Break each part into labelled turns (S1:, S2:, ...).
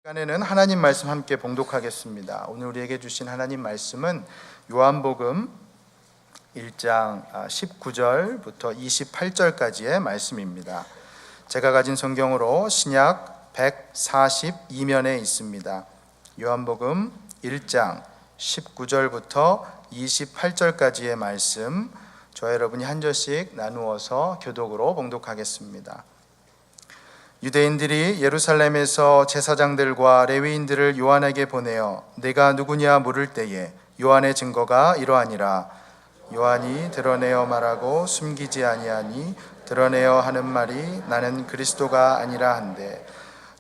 S1: 시간에는 하나님 말씀 함께 봉독하겠습니다. 오늘 우리에게 주신 하나님 말씀은 요한복음 1장 19절부터 28절까지의 말씀입니다. 제가 가진 성경으로 신약 142면에 있습니다. 요한복음 1장 19절부터 28절까지의 말씀, 저와 여러분이 한 절씩 나누어서 교독으로 봉독하겠습니다. 유대인들이 예루살렘에서 제사장들과 레위인들을 요한에게 보내어 네가 누구냐 물을 때에 요한의 증거가 이러하니라. 요한이 드러내어 말하고 숨기지 아니하니 드러내어 하는 말이 나는 그리스도가 아니라 한데,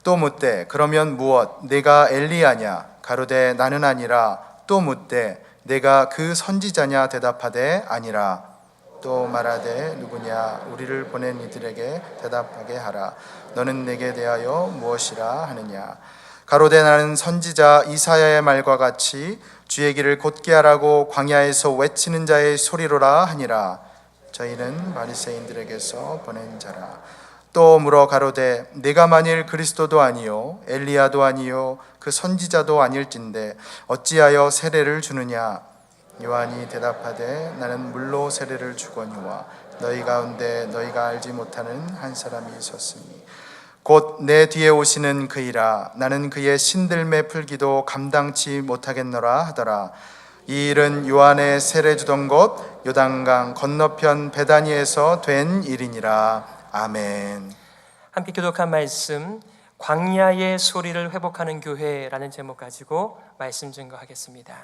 S1: 또 묻되 그러면 무엇 네가 엘리야냐 가로되 나는 아니라, 또 묻되 내가 그 선지자냐 대답하되 아니라, 또 말하되 누구냐 우리를 보낸 이들에게 대답하게 하라. 너는 내게 대하여 무엇이라 하느냐. 가로되 나는 선지자 이사야의 말과 같이 주의 길을 곧게 하라고 광야에서 외치는 자의 소리로라 하니라. 저희는 바리새인들에게서 보낸 자라. 또 물어 가로되 내가 만일 그리스도도 아니요 엘리야도 아니요 그 선지자도 아닐진데 어찌하여 세례를 주느냐. 요한이 대답하되 나는 물로 세례를 주거니와 너희 가운데 너희가 알지 못하는 한 사람이 있었으니 곧 내 뒤에 오시는 그이라. 나는 그의 신들매 풀기도 감당치 못하겠노라 하더라. 이 일은 요한의 세례 주던 곳 요단강 건너편 베다니에서 된 일이니라. 아멘.
S2: 함께 교독한 말씀, 광야의 소리를 회복하는 교회라는 제목 가지고 말씀 증거하겠습니다.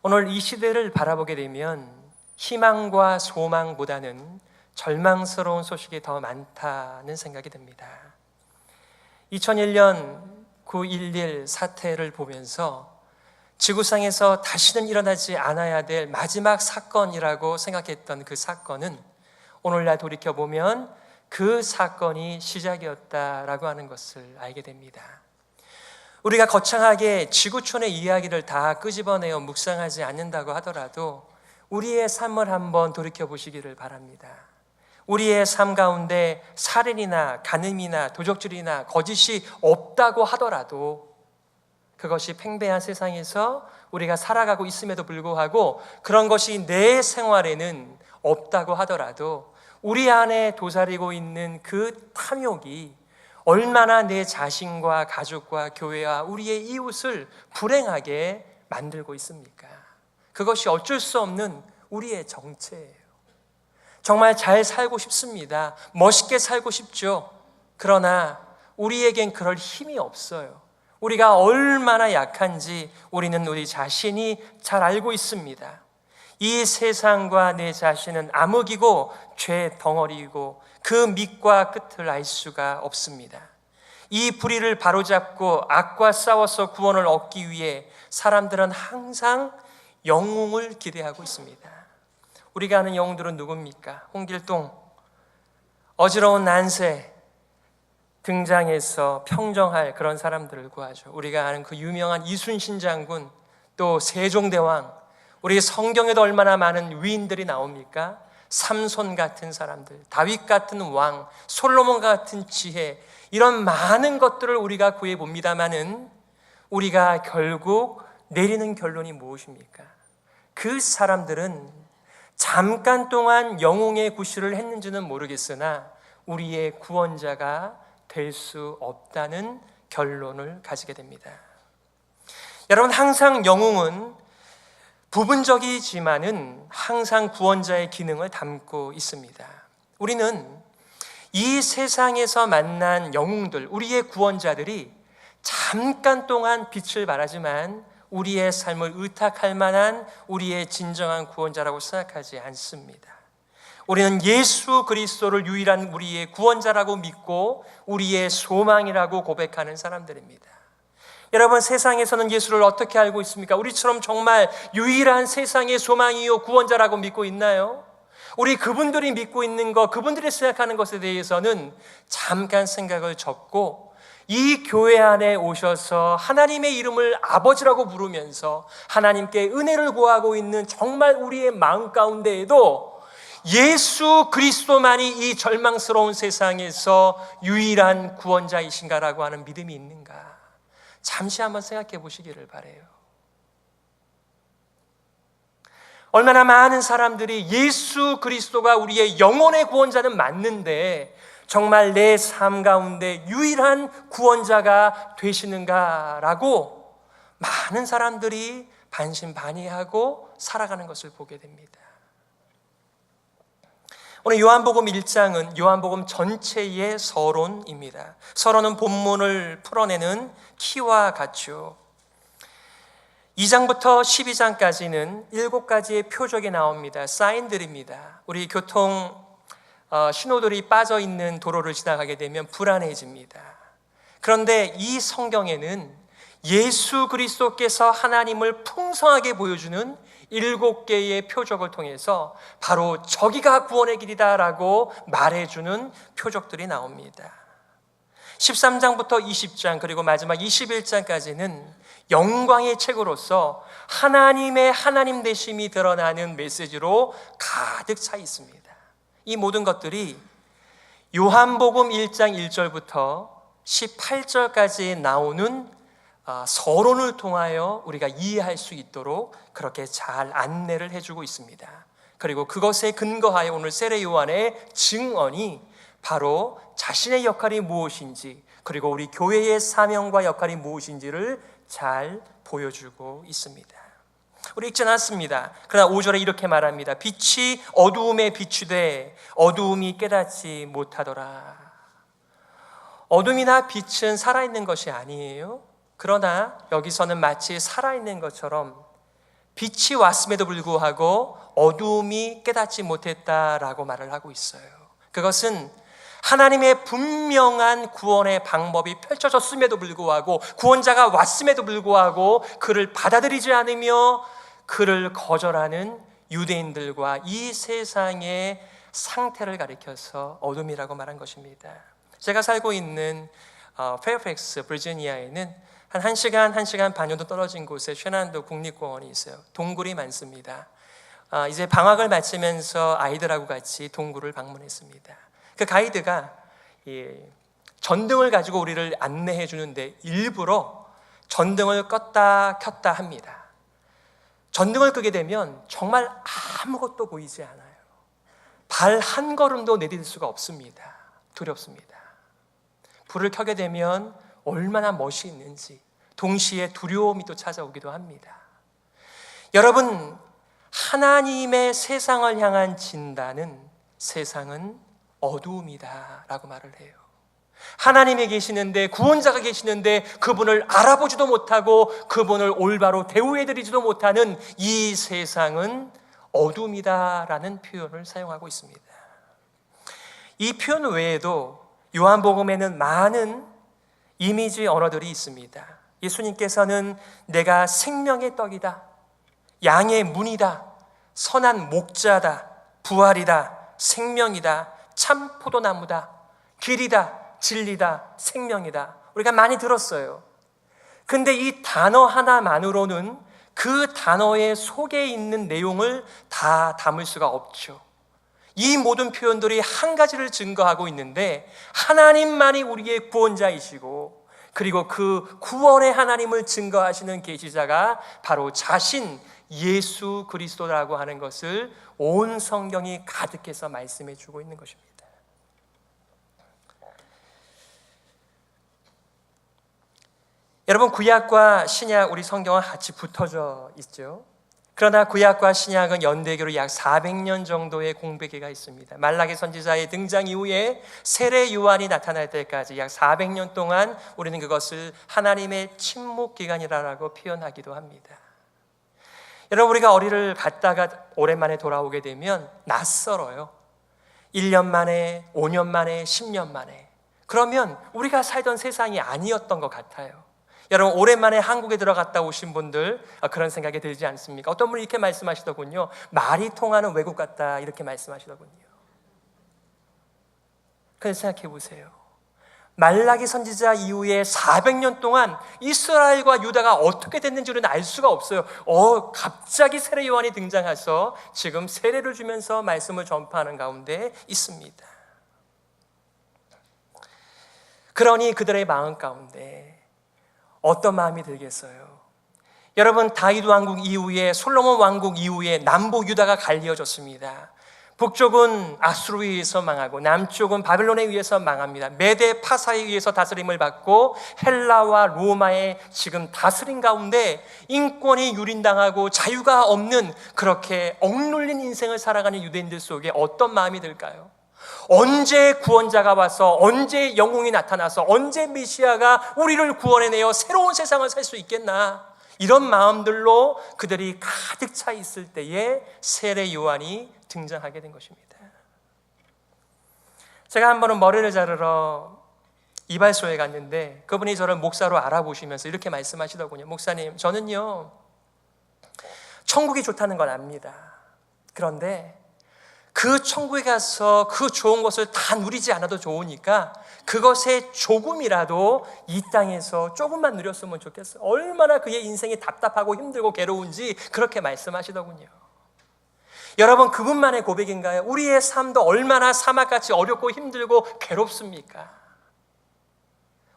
S2: 오늘 이 시대를 바라보게 되면 희망과 소망보다는 절망스러운 소식이 더 많다는 생각이 듭니다. 2001년 9.11 사태를 보면서 지구상에서 다시는 일어나지 않아야 될 마지막 사건이라고 생각했던 그 사건은 오늘날 돌이켜보면 그 사건이 시작이었다라고 하는 것을 알게 됩니다. 우리가 거창하게 지구촌의 이야기를 다 끄집어내어 묵상하지 않는다고 하더라도 우리의 삶을 한번 돌이켜보시기를 바랍니다. 우리의 삶 가운데 살인이나 간음이나 도적질이나 거짓이 없다고 하더라도, 그것이 팽배한 세상에서 우리가 살아가고 있음에도 불구하고 그런 것이 내 생활에는 없다고 하더라도 우리 안에 도사리고 있는 그 탐욕이 얼마나 내 자신과 가족과 교회와 우리의 이웃을 불행하게 만들고 있습니까? 그것이 어쩔 수 없는 우리의 정체예요. 정말 잘 살고 싶습니다. 멋있게 살고 싶죠. 그러나 우리에겐 그럴 힘이 없어요. 우리가 얼마나 약한지 우리는 우리 자신이 잘 알고 있습니다. 이 세상과 내 자신은 암흑이고 죄 덩어리이고 그 밑과 끝을 알 수가 없습니다. 이 불의를 바로잡고 악과 싸워서 구원을 얻기 위해 사람들은 항상 영웅을 기대하고 있습니다. 우리가 아는 영웅들은 누굽니까? 홍길동, 어지러운 난세 등장해서 평정할 그런 사람들을 구하죠. 우리가 아는 그 유명한 이순신 장군, 또 세종대왕, 우리 성경에도 얼마나 많은 위인들이 나옵니까? 삼손 같은 사람들, 다윗 같은 왕, 솔로몬 같은 지혜, 이런 많은 것들을 우리가 구해봅니다마는 우리가 결국 내리는 결론이 무엇입니까? 그 사람들은 잠깐 동안 영웅의 구실을 했는지는 모르겠으나 우리의 구원자가 될 수 없다는 결론을 가지게 됩니다. 여러분, 항상 영웅은 부분적이지만은 항상 구원자의 기능을 담고 있습니다. 우리는 이 세상에서 만난 영웅들, 우리의 구원자들이 잠깐 동안 빛을 발하지만 우리의 삶을 의탁할 만한 우리의 진정한 구원자라고 생각하지 않습니다. 우리는 예수 그리스도를 유일한 우리의 구원자라고 믿고 우리의 소망이라고 고백하는 사람들입니다. 여러분, 세상에서는 예수를 어떻게 알고 있습니까? 우리처럼 정말 유일한 세상의 소망이요 구원자라고 믿고 있나요? 우리 그분들이 믿고 있는 것, 그분들이 생각하는 것에 대해서는 잠깐 생각을 접고 이 교회 안에 오셔서 하나님의 이름을 아버지라고 부르면서 하나님께 은혜를 구하고 있는 정말 우리의 마음 가운데에도 예수 그리스도만이 이 절망스러운 세상에서 유일한 구원자이신가라고 하는 믿음이 있는가? 잠시 한번 생각해 보시기를 바라요. 얼마나 많은 사람들이 예수 그리스도가 우리의 영혼의 구원자는 맞는데 정말 내 삶 가운데 유일한 구원자가 되시는가라고 많은 사람들이 반신반의하고 살아가는 것을 보게 됩니다. 오늘 요한복음 1장은 요한복음 전체의 서론입니다. 서론은 본문을 풀어내는 키와 같죠. 2장부터 12장까지는 7가지의 표적이 나옵니다. 사인들입니다. 우리 교통 신호들이 빠져 있는 도로를 지나가게 되면 불안해집니다. 그런데 이 성경에는 예수 그리스도께서 하나님을 풍성하게 보여주는 7개의 표적을 통해서 바로 저기가 구원의 길이다라고 말해주는 표적들이 나옵니다. 13장부터 20장 그리고 마지막 21장까지는 영광의 책으로서 하나님의 하나님 되심이 드러나는 메시지로 가득 차 있습니다. 이 모든 것들이 요한복음 1장 1절부터 18절까지 나오는 서론을 통하여 우리가 이해할 수 있도록 그렇게 잘 안내를 해주고 있습니다. 그리고 그것에 근거하여 오늘 세례 요한의 증언이 바로 자신의 역할이 무엇인지 그리고 우리 교회의 사명과 역할이 무엇인지를 잘 보여주고 있습니다. 우리 읽지 않았습니다. 그러나 5절에 이렇게 말합니다. 빛이 어두움에 비추되 어두움이 깨닫지 못하더라. 어둠이나 빛은 살아있는 것이 아니에요. 그러나 여기서는 마치 살아있는 것처럼 빛이 왔음에도 불구하고 어두움이 깨닫지 못했다라고 말을 하고 있어요. 그것은 하나님의 분명한 구원의 방법이 펼쳐졌음에도 불구하고 구원자가 왔음에도 불구하고 그를 받아들이지 않으며 그를 거절하는 유대인들과 이 세상의 상태를 가리켜서 어둠이라고 말한 것입니다. 제가 살고 있는 페어팩스, 버지니아에는 한 1시간 반 정도 떨어진 곳에 쉐난도 국립공원이 있어요. 동굴이 많습니다. 이제 방학을 마치면서 아이들하고 같이 동굴을 방문했습니다. 그 가이드가 전등을 가지고 우리를 안내해 주는데 일부러 전등을 껐다 켰다 합니다. 전등을 끄게 되면 정말 아무것도 보이지 않아요. 발 한 걸음도 내디딜 수가 없습니다. 두렵습니다. 불을 켜게 되면 얼마나 멋이 있는지 동시에 두려움이 또 찾아오기도 합니다. 여러분, 하나님의 세상을 향한 진단은 세상은 어두움이다 라고 말을 해요. 하나님이 계시는데 구원자가 계시는데 그분을 알아보지도 못하고 그분을 올바로 대우해드리지도 못하는 이 세상은 어둠이다 라는 표현을 사용하고 있습니다. 이 표현 외에도 요한복음에는 많은 이미지 언어들이 있습니다. 예수님께서는 내가 생명의 떡이다, 양의 문이다, 선한 목자다, 부활이다, 생명이다, 참 포도나무다, 길이다, 진리다, 생명이다. 우리가 많이 들었어요. 근데 이 단어 하나만으로는 그 단어의 속에 있는 내용을 다 담을 수가 없죠. 이 모든 표현들이 한 가지를 증거하고 있는데 하나님만이 우리의 구원자이시고 그리고 그 구원의 하나님을 증거하시는 계시자가 바로 자신 예수 그리스도라고 하는 것을 온 성경이 가득해서 말씀해 주고 있는 것입니다. 여러분, 구약과 신약 우리 성경은 같이 붙어져 있죠. 그러나 구약과 신약은 연대기로 약 400년 정도의 공백기가 있습니다. 말라기 선지자의 등장 이후에 세례 요한이 나타날 때까지 약 400년 동안 우리는 그것을 하나님의 침묵 기간이라고 표현하기도 합니다. 여러분, 우리가 어디를 갔다가 오랜만에 돌아오게 되면 낯설어요. 1년 만에, 5년 만에, 10년 만에. 그러면 우리가 살던 세상이 아니었던 것 같아요. 여러분, 오랜만에 한국에 들어갔다 오신 분들 그런 생각이 들지 않습니까? 어떤 분이 이렇게 말씀하시더군요. 말이 통하는 외국 같다 이렇게 말씀하시더군요. 그래서 생각해 보세요. 말라기 선지자 이후에 400년 동안 이스라엘과 유다가 어떻게 됐는지는 알 수가 없어요. 갑자기 세례 요한이 등장해서 지금 세례를 주면서 말씀을 전파하는 가운데 있습니다. 그러니 그들의 마음 가운데 어떤 마음이 들겠어요? 여러분, 다윗 왕국 이후에, 솔로몬 왕국 이후에 남부 유다가 갈리어졌습니다. 북쪽은 아수르에 의해서 망하고 남쪽은 바벨론에 의해서 망합니다. 메데 파사에 의해서 다스림을 받고 헬라와 로마의 지금 다스림 가운데 인권이 유린당하고 자유가 없는, 그렇게 억눌린 인생을 살아가는 유대인들 속에 어떤 마음이 들까요? 언제 구원자가 와서, 언제 영웅이 나타나서, 언제 메시아가 우리를 구원해내어 새로운 세상을 살 수 있겠나, 이런 마음들로 그들이 가득 차 있을 때에 세례 요한이 등장하게 된 것입니다. 제가 한 번은 머리를 자르러 이발소에 갔는데 그분이 저를 목사로 알아보시면서 이렇게 말씀하시더군요. 목사님, 저는요 천국이 좋다는 건 압니다. 그런데 그 천국에 가서 그 좋은 것을 다 누리지 않아도 좋으니까 그것의 조금이라도 이 땅에서 조금만 누렸으면 좋겠어요. 얼마나 그의 인생이 답답하고 힘들고 괴로운지 그렇게 말씀하시더군요. 여러분, 그분만의 고백인가요? 우리의 삶도 얼마나 사막같이 어렵고 힘들고 괴롭습니까?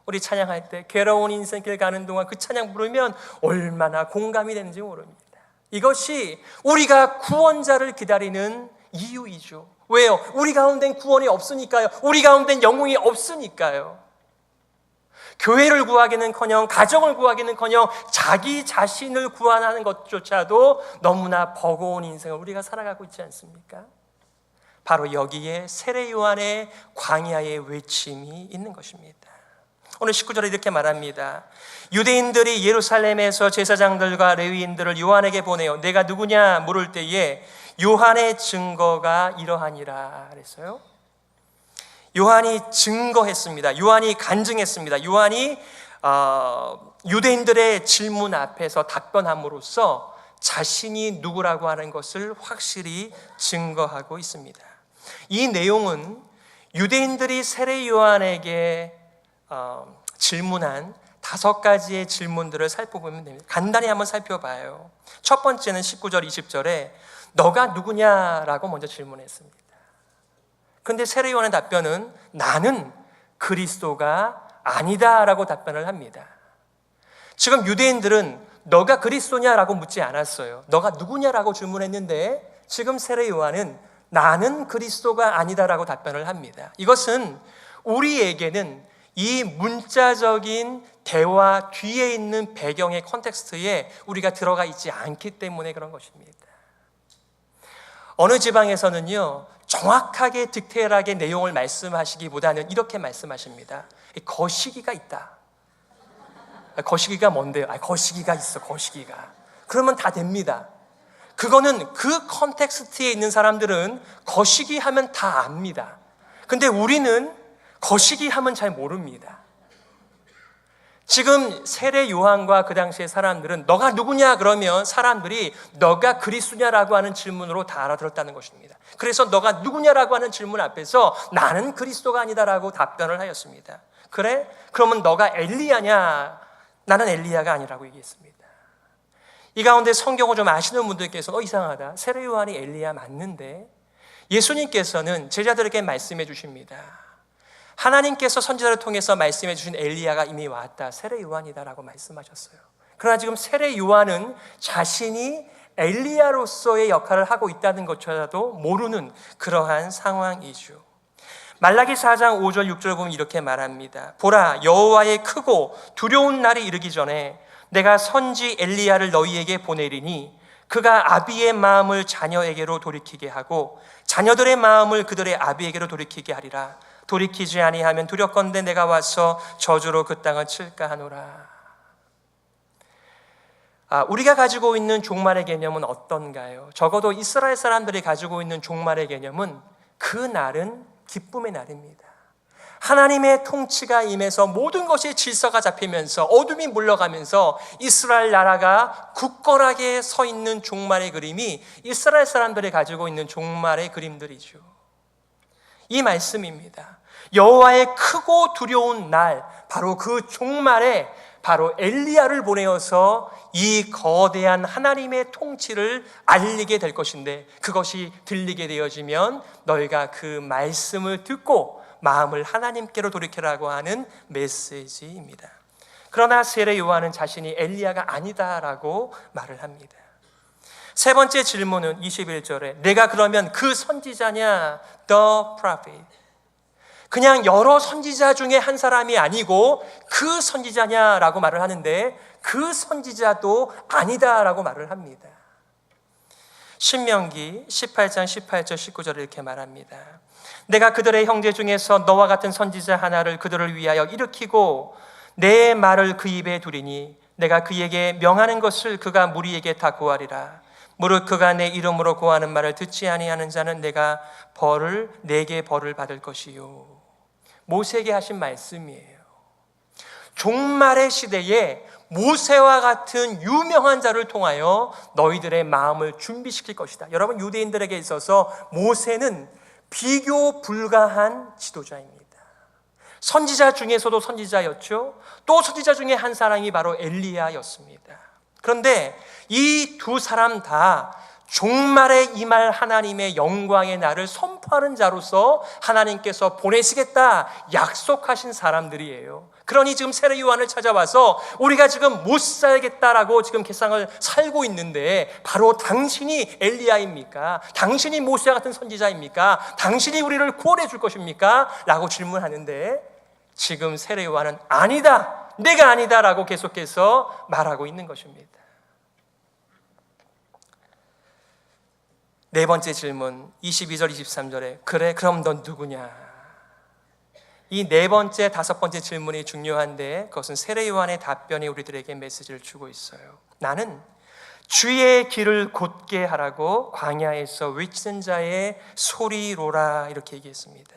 S2: 우리 찬양할 때 괴로운 인생길 가는 동안 그 찬양 부르면 얼마나 공감이 되는지 모릅니다. 이것이 우리가 구원자를 기다리는 이유이죠. 왜요? 우리 가운데는 구원이 없으니까요. 우리 가운데는 영웅이 없으니까요. 교회를 구하기는커녕, 가정을 구하기는커녕 자기 자신을 구원하는 것조차도 너무나 버거운 인생을 우리가 살아가고 있지 않습니까? 바로 여기에 세례 요한의 광야의 외침이 있는 것입니다. 오늘 19절에 이렇게 말합니다. 유대인들이 예루살렘에서 제사장들과 레위인들을 요한에게 보내어 내가 누구냐 물을 때에 요한의 증거가 이러하니라 그랬어요. 요한이 증거했습니다. 요한이 간증했습니다. 요한이 유대인들의 질문 앞에서 답변함으로써 자신이 누구라고 하는 것을 확실히 증거하고 있습니다. 이 내용은 유대인들이 세례 요한에게 질문한 5가지의 질문들을 살펴보면 됩니다. 간단히 한번 살펴봐요. 첫 번째는 19절 20절에 너가 누구냐라고 먼저 질문했습니다. 그런데 세례 요한의 답변은 나는 그리스도가 아니다라고 답변을 합니다. 지금 유대인들은 너가 그리스도냐라고 묻지 않았어요. 너가 누구냐라고 질문했는데 지금 세례 요한은 나는 그리스도가 아니다라고 답변을 합니다. 이것은 우리에게는 이 문자적인 대화 뒤에 있는 배경의 컨텍스트에 우리가 들어가 있지 않기 때문에 그런 것입니다. 어느 지방에서는요 정확하게 디테일하게 내용을 말씀하시기보다는 이렇게 말씀하십니다. 거시기가 있다. 거시기가 뭔데요? 거시기가 있어. 거시기가. 그러면 다 됩니다. 그거는 그 컨텍스트에 있는 사람들은 거시기 하면 다 압니다. 근데 우리는 거시기 하면 잘 모릅니다. 지금 세례 요한과 그 당시의 사람들은 너가 누구냐 그러면 사람들이 너가 그리스도냐라고 하는 질문으로 다 알아들었다는 것입니다. 그래서 너가 누구냐라고 하는 질문 앞에서 나는 그리스도가 아니다라고 답변을 하였습니다. 그래? 그러면 너가 엘리야냐? 나는 엘리야가 아니라고 얘기했습니다. 이 가운데 성경을 좀 아시는 분들께서 이상하다. 세례 요한이 엘리야 맞는데 예수님께서는 제자들에게 말씀해 주십니다. 하나님께서 선지자를 통해서 말씀해 주신 엘리야가 이미 왔다. 세례 요한이다라고 말씀하셨어요. 그러나 지금 세례 요한은 자신이 엘리야로서의 역할을 하고 있다는 것조차도 모르는 그러한 상황이죠. 말라기 4장 5절 6절 보면 이렇게 말합니다. 보라, 여호와의 크고 두려운 날이 이르기 전에 내가 선지 엘리야를 너희에게 보내리니 그가 아비의 마음을 자녀에게로 돌이키게 하고 자녀들의 마음을 그들의 아비에게로 돌이키게 하리라. 돌이키지 아니하면 두렵건대 내가 와서 저주로 그 땅을 칠까 하노라. 우리가 가지고 있는 종말의 개념은 어떤가요? 적어도 이스라엘 사람들이 가지고 있는 종말의 개념은 그 날은 기쁨의 날입니다. 하나님의 통치가 임해서 모든 것이 질서가 잡히면서 어둠이 물러가면서 이스라엘 나라가 굳건하게 서 있는 종말의 그림이 이스라엘 사람들이 가지고 있는 종말의 그림들이죠. 이 말씀입니다. 여호와의 크고 두려운 날, 바로 그 종말에 바로 엘리야를 보내어서 이 거대한 하나님의 통치를 알리게 될 것인데 그것이 들리게 되어지면 너희가 그 말씀을 듣고 마음을 하나님께로 돌이키라고 하는 메시지입니다. 그러나 세례 요한은 자신이 엘리야가 아니다라고 말을 합니다. 세 번째 질문은 21절에 내가 그러면 그 선지자냐? The prophet. 그냥 여러 선지자 중에 한 사람이 아니고 그 선지자냐라고 말을 하는데 그 선지자도 아니다라고 말을 합니다. 신명기 18장 18절 19절에 이렇게 말합니다. 내가 그들의 형제 중에서 너와 같은 선지자 하나를 그들을 위하여 일으키고 내 말을 그 입에 두리니 내가 그에게 명하는 것을 그가 무리에게 다 고하리라. 무릇 그가 내 이름으로 고하는 말을 듣지 아니하는 자는 내게 벌을 받을 것이요. 모세에게 하신 말씀이에요. 종말의 시대에 모세와 같은 유명한 자를 통하여 너희들의 마음을 준비시킬 것이다. 여러분, 유대인들에게 있어서 모세는 비교 불가한 지도자입니다. 선지자 중에서도 선지자였죠. 또 선지자 중에 한 사람이 바로 엘리야였습니다. 그런데 이 두 사람 다 종말에 임할 하나님의 영광의 날을 선포하는 자로서 하나님께서 보내시겠다 약속하신 사람들이에요. 그러니 지금 세례 요한을 찾아와서 우리가 지금 못 살겠다라고 지금 세상을 살고 있는데 바로 당신이 엘리야입니까? 당신이 모세와 같은 선지자입니까? 당신이 우리를 구원해 줄 것입니까? 라고 질문하는데 지금 세례 요한은 아니다, 내가 아니다라고 계속해서 말하고 있는 것입니다. 네 번째 질문 22절 23절에 그래 그럼 넌 누구냐? 이 네 번째 다섯 번째 질문이 중요한데 그것은 세례 요한의 답변이 우리들에게 메시지를 주고 있어요. 나는 주의 길을 곧게 하라고 광야에서 외치는 자의 소리로라 이렇게 얘기했습니다.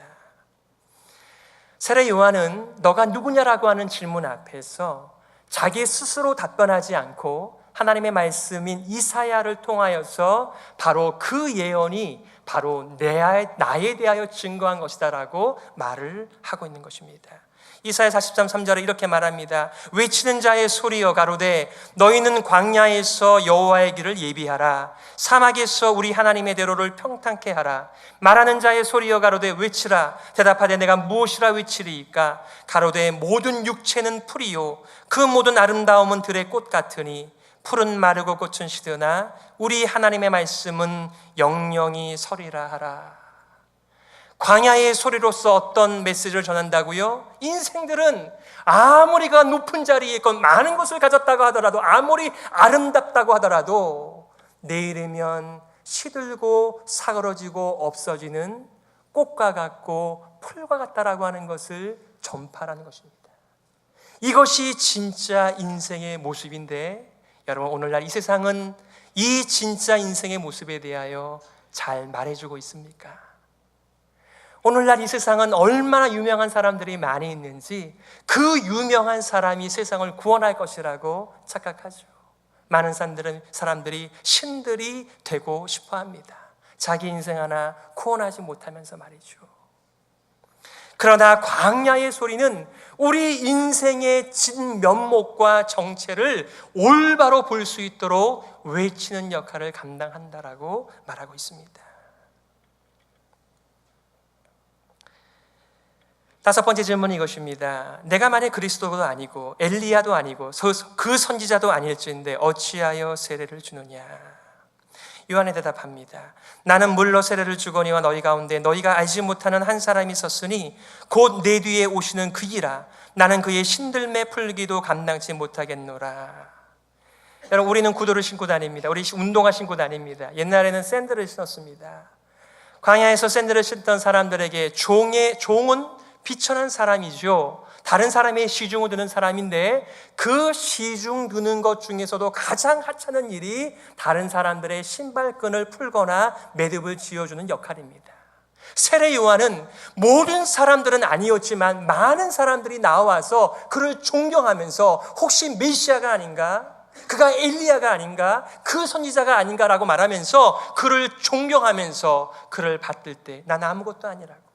S2: 세례 요한은 너가 누구냐라고 하는 질문 앞에서 자기 스스로 답변하지 않고 하나님의 말씀인 이사야를 통하여서 바로 그 예언이 바로 나에 대하여 증거한 것이다라고 말을 하고 있는 것입니다. 이사야 43, 3절에 이렇게 말합니다. 외치는 자의 소리여 가로되 너희는 광야에서 여호와의 길을 예비하라. 사막에서 우리 하나님의 대로를 평탄케 하라. 말하는 자의 소리여 가로되 외치라. 대답하되 내가 무엇이라 외치리이까? 가로되 모든 육체는 풀이요 그 모든 아름다움은 들의 꽃 같으니 풀은 마르고 꽃은 시드나 우리 하나님의 말씀은 영영이 서리라 하라. 광야의 소리로서 어떤 메시지를 전한다고요? 인생들은 아무리가 높은 자리에 있건 많은 것을 가졌다고 하더라도 아무리 아름답다고 하더라도 내일이면 시들고 사그러지고 없어지는 꽃과 같고 풀과 같다라고 하는 것을 전파하는 것입니다. 이것이 진짜 인생의 모습인데 여러분, 오늘날 이 세상은 이 진짜 인생의 모습에 대하여 잘 말해주고 있습니까? 오늘날 이 세상은 얼마나 유명한 사람들이 많이 있는지 그 유명한 사람이 세상을 구원할 것이라고 착각하죠. 많은 사람들이 신들이 되고 싶어 합니다. 자기 인생 하나 구원하지 못하면서 말이죠. 그러나 광야의 소리는 우리 인생의 진면목과 정체를 올바로 볼 수 있도록 외치는 역할을 감당한다라고 말하고 있습니다. 다섯 번째 질문은 이것입니다. 내가 만약 그리스도도 아니고 엘리야도 아니고 그 선지자도 아닐진데 어찌하여 세례를 주느냐? 요한이 대답합니다. 나는 물로 세례를 주거니와 너희 가운데 너희가 알지 못하는 한 사람이 있었으니 곧 내 뒤에 오시는 그이라. 나는 그의 신들매 풀기도 감당치 못하겠노라. 여러분, 우리는 구두를 신고 다닙니다. 우리 운동화 신고 다닙니다. 옛날에는 샌들을 신었습니다. 광야에서 샌들을 신던 사람들에게 종은 비천한 사람이죠. 다른 사람의 시중을 드는 사람인데 그 시중 드는 것 중에서도 가장 하찮은 일이 다른 사람들의 신발끈을 풀거나 매듭을 지어주는 역할입니다. 세례 요한은 모든 사람들은 아니었지만 많은 사람들이 나와서 그를 존경하면서 혹시 메시아가 아닌가? 그가 엘리야가 아닌가? 그 선지자가 아닌가라고 말하면서 그를 존경하면서 그를 받들 때 난 아무것도 아니라고.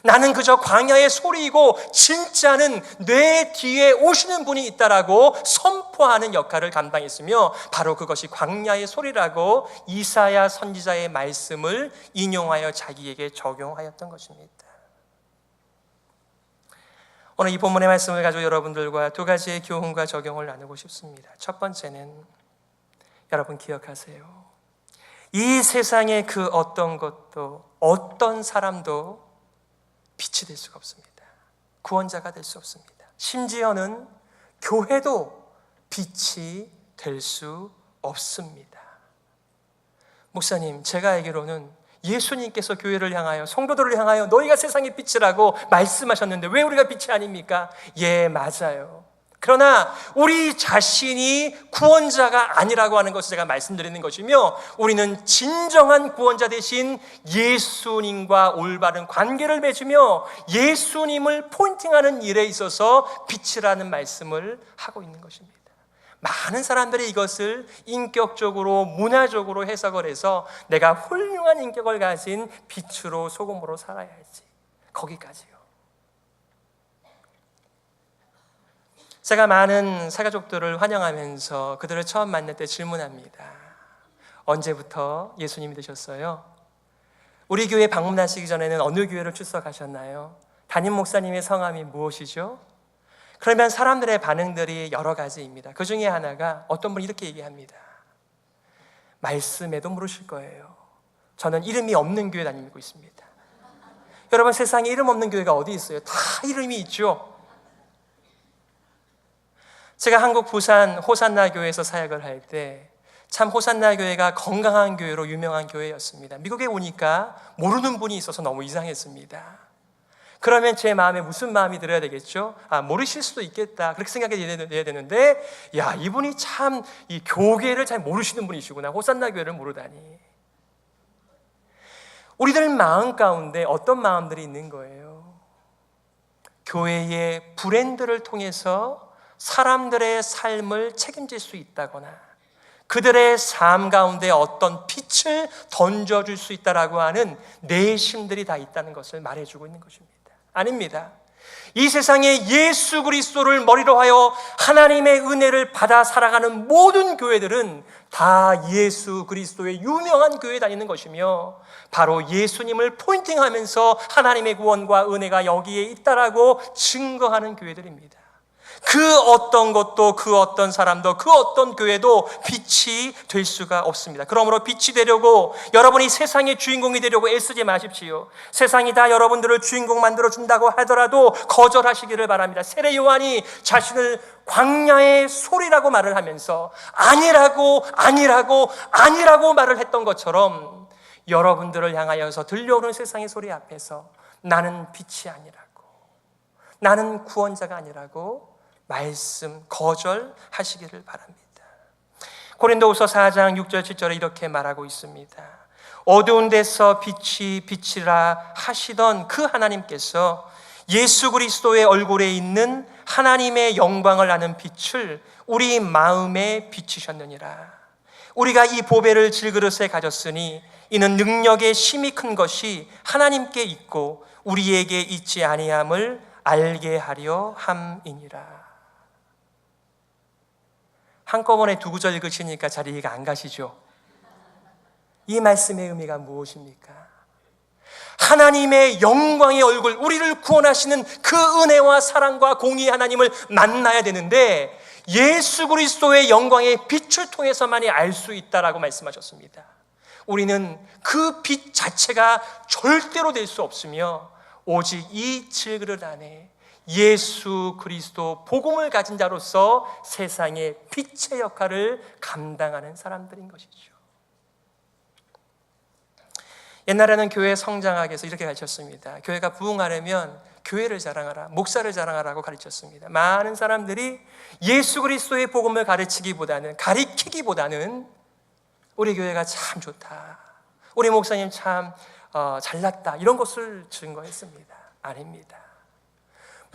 S2: 나는 그저 광야의 소리이고 진짜는 내 뒤에 오시는 분이 있다라고 선포하는 역할을 감당했으며 바로 그것이 광야의 소리라고 이사야 선지자의 말씀을 인용하여 자기에게 적용하였던 것입니다. 오늘 이 본문의 말씀을 가지고 여러분들과 두 가지의 교훈과 적용을 나누고 싶습니다. 첫 번째는 여러분 기억하세요. 이 세상의 그 어떤 것도 어떤 사람도 빛이 될 수가 없습니다. 구원자가 될 수 없습니다. 심지어는 교회도 빛이 될 수 없습니다. 목사님, 제가 알기로는 예수님께서 교회를 향하여 성도들을 향하여 너희가 세상의 빛이라고 말씀하셨는데 왜 우리가 빛이 아닙니까? 예, 맞아요. 그러나 우리 자신이 구원자가 아니라고 하는 것을 제가 말씀드리는 것이며, 우리는 진정한 구원자 대신 예수님과 올바른 관계를 맺으며 예수님을 포인팅하는 일에 있어서 빛이라는 말씀을 하고 있는 것입니다. 많은 사람들이 이것을 인격적으로, 문화적으로 해석을 해서 내가 훌륭한 인격을 가진 빛으로, 소금으로 살아야지, 거기까지요. 제가 많은 사가족들을 환영하면서 그들을 처음 만날 때 질문합니다. 언제부터 예수님이 되셨어요? 우리 교회 방문하시기 전에는 어느 교회를 출석하셨나요? 담임 목사님의 성함이 무엇이죠? 그러면 사람들의 반응들이 여러 가지입니다. 그 중에 하나가, 어떤 분이 이렇게 얘기합니다. 말씀에도 물으실 거예요. 저는 이름이 없는 교회 다니고 있습니다. 여러분, 세상에 이름 없는 교회가 어디 있어요? 다 이름이 있죠. 제가 한국 부산 호산나 교회에서 사역을 할 때 참 호산나 교회가 건강한 교회로 유명한 교회였습니다. 미국에 오니까 모르는 분이 있어서 너무 이상했습니다. 그러면 제 마음에 무슨 마음이 들어야 되겠죠? 모르실 수도 있겠다, 그렇게 생각해야 되는데, 야, 이분이 참 이 교계를 잘 모르시는 분이시구나, 호산나 교회를 모르다니. 우리들 마음 가운데 어떤 마음들이 있는 거예요? 교회의 브랜드를 통해서 사람들의 삶을 책임질 수 있다거나 그들의 삶 가운데 어떤 빛을 던져줄 수 있다라고 하는 내심들이 다 있다는 것을 말해주고 있는 것입니다. 아닙니다. 이 세상에 예수 그리스도를 머리로 하여 하나님의 은혜를 받아 살아가는 모든 교회들은 다 예수 그리스도의 유명한 교회에 다니는 것이며, 바로 예수님을 포인팅하면서 하나님의 구원과 은혜가 여기에 있다라고 증거하는 교회들입니다. 그 어떤 것도, 그 어떤 사람도, 그 어떤 교회도 빛이 될 수가 없습니다. 그러므로 빛이 되려고, 여러분이 세상의 주인공이 되려고 애쓰지 마십시오. 세상이 다 여러분들을 주인공 만들어준다고 하더라도 거절하시기를 바랍니다. 세례 요한이 자신을 광야의 소리라고 말을 하면서 아니라고 말을 했던 것처럼, 여러분들을 향하여서 들려오는 세상의 소리 앞에서 나는 빛이 아니라고, 나는 구원자가 아니라고 말씀 거절하시기를 바랍니다. 고린도후서 4장 6절 7절에 이렇게 말하고 있습니다. 어두운 데서 빛이 빛이라 하시던 그 하나님께서 예수 그리스도의 얼굴에 있는 하나님의 영광을 아는 빛을 우리 마음에 비치셨느니라. 우리가 이 보배를 질그릇에 가졌으니 이는 능력의 힘이 큰 것이 하나님께 있고 우리에게 있지 아니함을 알게 하려 함이니라. 한꺼번에 두 구절 읽으시니까 잘 이해가 안 가시죠? 이 말씀의 의미가 무엇입니까? 하나님의 영광의 얼굴, 우리를 구원하시는 그 은혜와 사랑과 공의의 하나님을 만나야 되는데, 예수 그리스도의 영광의 빛을 통해서만이 알 수 있다라고 말씀하셨습니다. 우리는 그 빛 자체가 절대로 될 수 없으며, 오직 이 질그릇 안에 예수 그리스도 복음을 가진 자로서 세상의 빛의 역할을 감당하는 사람들인 것이죠. 옛날에는 교회 성장하기 위해서 이렇게 가르쳤습니다. 교회가 부흥하려면 교회를 자랑하라, 목사를 자랑하라고 가르쳤습니다. 많은 사람들이 예수 그리스도의 복음을 가리키기보다는 우리 교회가 참 좋다, 우리 목사님 참 잘났다, 이런 것을 증거했습니다. 아닙니다.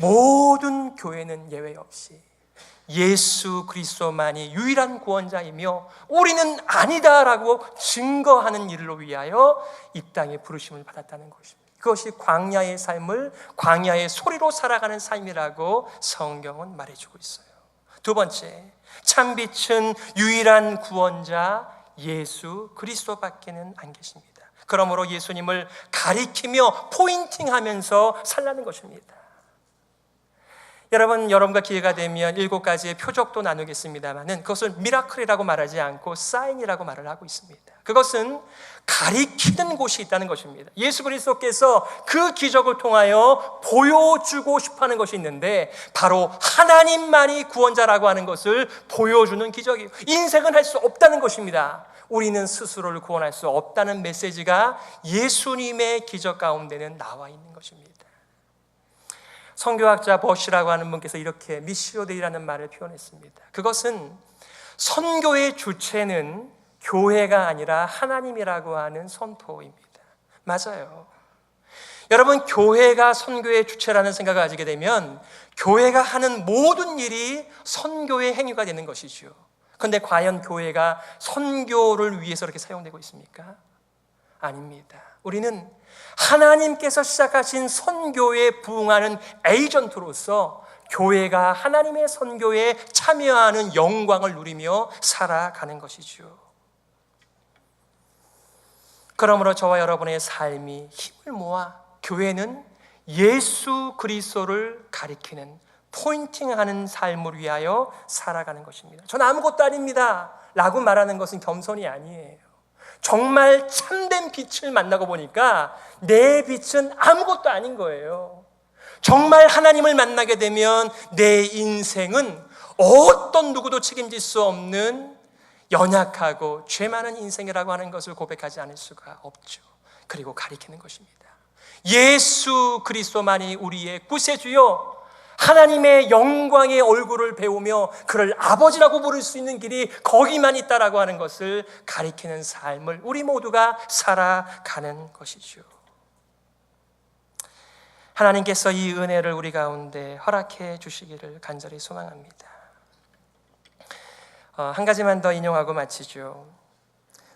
S2: 모든 교회는 예외 없이 예수 그리스도만이 유일한 구원자이며 우리는 아니다라고 증거하는 일을 위하여 이 땅에 부르심을 받았다는 것입니다. 그것이 광야의 삶을 광야의 소리로 살아가는 삶이라고 성경은 말해주고 있어요. 두 번째, 참빛은 유일한 구원자 예수 그리스도밖에는 안 계십니다. 그러므로 예수님을 가리키며 포인팅하면서 살라는 것입니다. 여러분과 기회가 되면 7가지의 표적도 나누겠습니다만은 그것을 미라클이라고 말하지 않고 사인이라고 말을 하고 있습니다. 그것은 가리키는 곳이 있다는 것입니다. 예수 그리스도께서 그 기적을 통하여 보여주고 싶어하는 것이 있는데 바로 하나님만이 구원자라고 하는 것을 보여주는 기적이에요. 인생은 할 수 없다는 것입니다. 우리는 스스로를 구원할 수 없다는 메시지가 예수님의 기적 가운데는 나와 있는 것입니다. 선교학자 버시라고 하는 분께서 이렇게 미시오데이라는 말을 표현했습니다. 그것은 선교의 주체는 교회가 아니라 하나님이라고 하는 선포입니다. 맞아요. 여러분, 교회가 선교의 주체라는 생각을 가지게 되면 교회가 하는 모든 일이 선교의 행위가 되는 것이죠. 그런데 과연 교회가 선교를 위해서 이렇게 사용되고 있습니까? 아닙니다. 우리는 하나님께서 시작하신 선교에 부응하는 에이전트로서 교회가 하나님의 선교에 참여하는 영광을 누리며 살아가는 것이죠. 그러므로 저와 여러분의 삶이 힘을 모아 교회는 예수 그리스도를 가리키는, 포인팅하는 삶을 위하여 살아가는 것입니다. 저는 아무것도 아닙니다 라고 말하는 것은 겸손이 아니에요. 정말 참된 빛을 만나고 보니까 내 빛은 아무것도 아닌 거예요. 정말 하나님을 만나게 되면 내 인생은 어떤 누구도 책임질 수 없는 연약하고 죄 많은 인생이라고 하는 것을 고백하지 않을 수가 없죠. 그리고 가리키는 것입니다. 예수 그리스도만이 우리의 구세주요, 하나님의 영광의 얼굴을 배우며 그를 아버지라고 부를 수 있는 길이 거기만 있다라고 하는 것을 가리키는 삶을 우리 모두가 살아가는 것이죠. 하나님께서 이 은혜를 우리 가운데 허락해 주시기를 간절히 소망합니다. 한 가지만 더 인용하고 마치죠.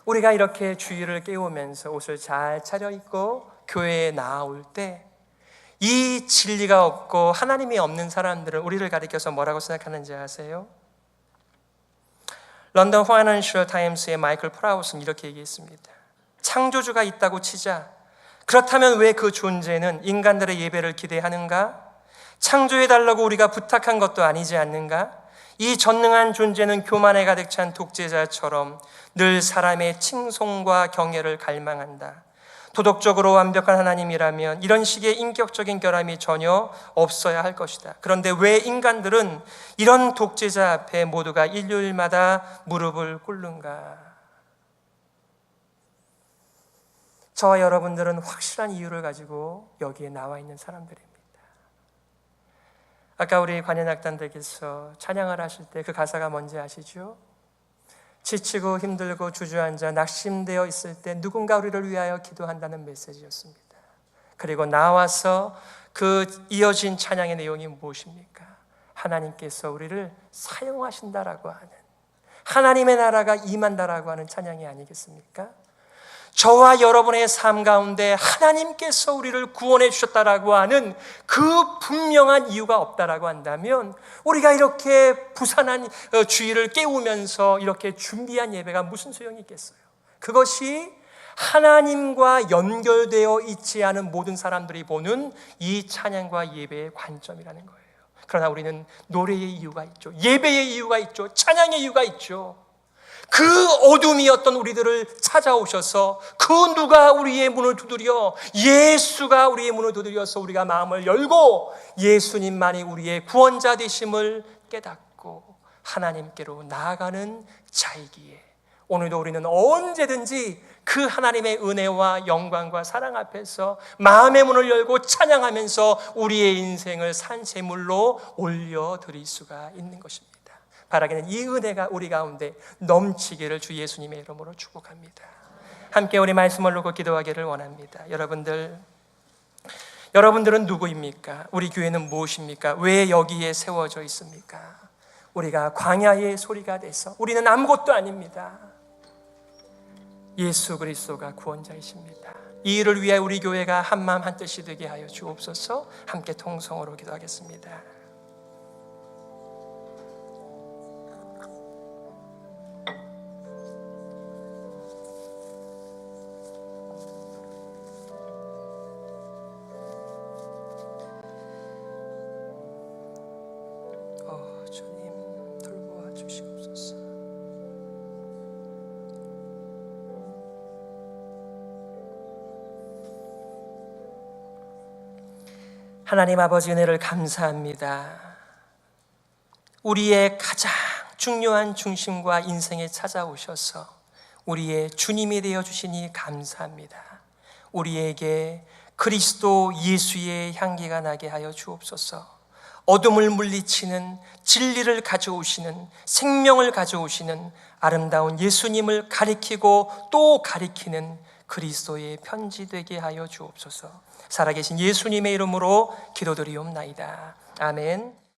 S2: 우리가 이렇게 주일을 깨우면서 옷을 잘 차려입고 교회에 나아올 때 이 진리가 없고 하나님이 없는 사람들은 우리를 가리켜서 뭐라고 생각하는지 아세요? 런던 파이낸셜 타임스의 마이클 프라우스는 이렇게 얘기했습니다. 창조주가 있다고 치자. 그렇다면 왜 그 존재는 인간들의 예배를 기대하는가? 창조해달라고 우리가 부탁한 것도 아니지 않는가? 이 전능한 존재는 교만에 가득 찬 독재자처럼 늘 사람의 칭송과 경애를 갈망한다. 도덕적으로 완벽한 하나님이라면 이런 식의 인격적인 결함이 전혀 없어야 할 것이다. 그런데 왜 인간들은 이런 독재자 앞에 모두가 일요일마다 무릎을 꿇는가? 저와 여러분들은 확실한 이유를 가지고 여기에 나와 있는 사람들입니다. 아까 우리 관현악단들께서 찬양을 하실 때 그 가사가 뭔지 아시죠? 지치고 힘들고 주저앉아 낙심되어 있을 때 누군가 우리를 위하여 기도한다는 메시지였습니다. 그리고 나와서 그 이어진 찬양의 내용이 무엇입니까? 하나님께서 우리를 사용하신다라고 하는, 하나님의 나라가 임한다라고 하는 찬양이 아니겠습니까? 저와 여러분의 삶 가운데 하나님께서 우리를 구원해 주셨다라고 하는 그 분명한 이유가 없다라고 한다면 우리가 이렇게 부산한 주일을 깨우면서 이렇게 준비한 예배가 무슨 소용이 있겠어요? 그것이 하나님과 연결되어 있지 않은 모든 사람들이 보는 이 찬양과 예배의 관점이라는 거예요. 그러나 우리는 노래의 이유가 있죠. 예배의 이유가 있죠. 찬양의 이유가 있죠. 그 어둠이었던 우리들을 찾아오셔서 그 누가 우리의 문을 두드려, 예수가 우리의 문을 두드려서 우리가 마음을 열고 예수님만이 우리의 구원자 되심을 깨닫고 하나님께로 나아가는 자이기에 오늘도 우리는 언제든지 그 하나님의 은혜와 영광과 사랑 앞에서 마음의 문을 열고 찬양하면서 우리의 인생을 산제물로 올려드릴 수가 있는 것입니다. 바라기는 이 은혜가 우리 가운데 넘치기를 주 예수님의 이름으로 축복합니다. 함께 우리 말씀을 놓고 기도하기를 원합니다. 여러분들은 누구입니까? 우리 교회는 무엇입니까? 왜 여기에 세워져 있습니까? 우리가 광야의 소리가 돼서 우리는 아무것도 아닙니다. 예수 그리스도가 구원자이십니다. 이 일을 위해 우리 교회가 한마음 한뜻이 되게 하여 주옵소서. 함께 통성으로 기도하겠습니다. 주시옵소서. 하나님 아버지 은혜를 감사합니다. 우리의 가장 중요한 중심과 인생에 찾아오셔서 우리의 주님이 되어주시니 감사합니다. 우리에게 그리스도 예수의 향기가 나게 하여 주옵소서. 어둠을 물리치는 진리를 가져오시는, 생명을 가져오시는 아름다운 예수님을 가리키고 또 가리키는 그리스도의 편지 되게 하여 주옵소서. 살아계신 예수님의 이름으로 기도드리옵나이다. 아멘.